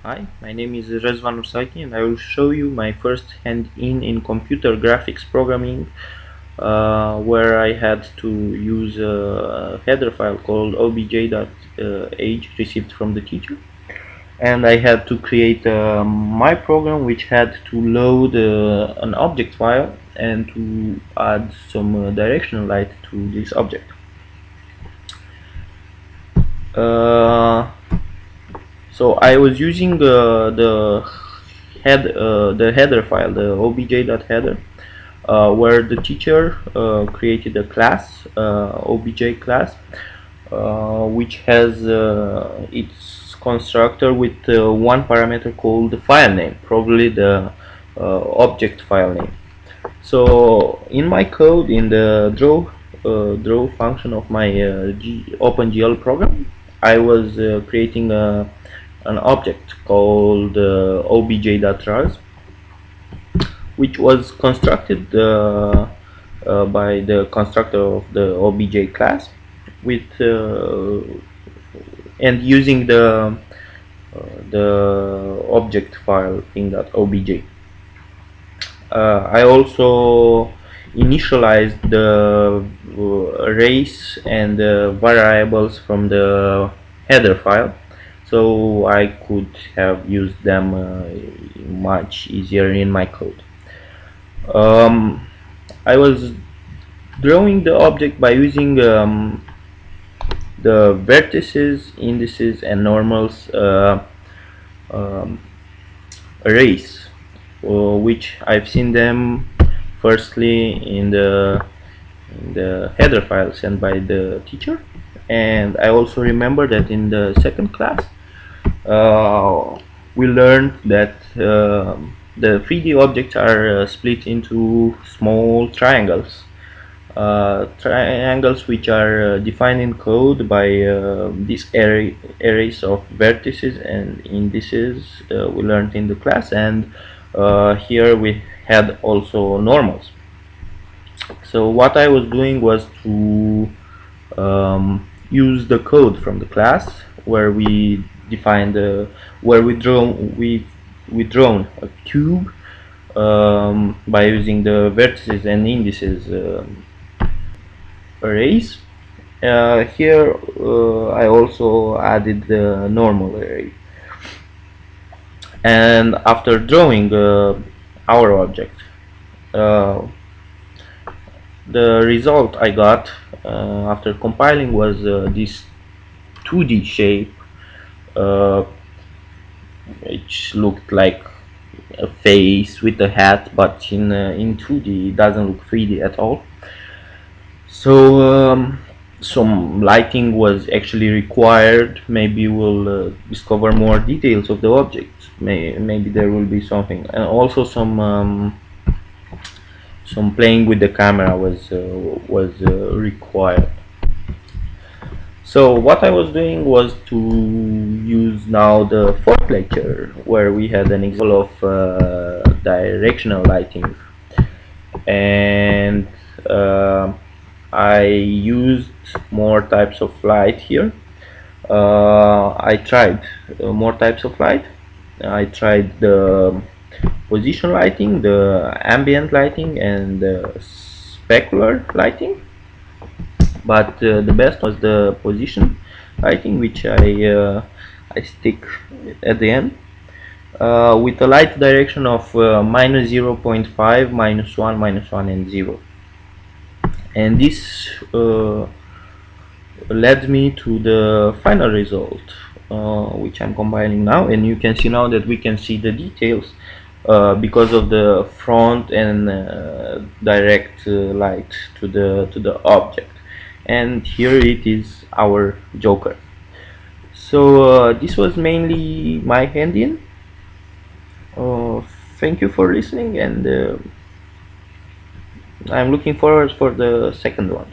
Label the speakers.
Speaker 1: Hi, my name is Razvan Ursachi and I will show you my first hand-in computer graphics programming where I had to use a header file called obj.age received from the teacher, and I had to create my program which had to load an object file and to add some directional light to this object. Uh, So I was using the header file, the obj.header, where the teacher created a class, obj class, which has its constructor with one parameter called the file name, probably the object file name. So in my code, in the draw function of my OpenGL program, I was creating an object called obj.ras, which was constructed by the constructor of the obj class with and using the object file in that obj. I also initialized the arrays and the variables from the header file, so I could have used them much easier in my code. I was drawing the object by using the vertices, indices, and normals um, arrays, which I've seen them firstly in the header file sent by the teacher, and I also remember that in the second class we learned that the 3D objects are split into small triangles, triangles which are defined in code by these arrays of vertices and indices we learned in the class, and here we had also normals. So what I was doing was to use the code from the class where we defined where we drawn a cube by using the vertices and indices arrays. Here I also added the normal array, and after drawing our object, uh, the result I got after compiling was this 2D shape, uh, which looked like a face with a hat, but in 2D it doesn't look 3D at all. So some lighting was actually required. Maybe we'll discover more details of the object. Maybe there will be something, and also some playing with the camera was required. So what I was doing was to use now the fourth lecture where we had an example of directional lighting, and I used more types of light here. I tried more types of light. I tried the position lighting, the ambient lighting, and the specular lighting, but the best was the position lighting, which I stick at the end with a light direction of minus 0.5, -1, -1, and 0. And this led me to the final result, which I'm compiling now, and you can see now that we can see the details because of the front and direct light to the object. And here it is, our Joker. So this was mainly my hand-in. Uh, Thank you for listening, and I'm looking forward for the second one.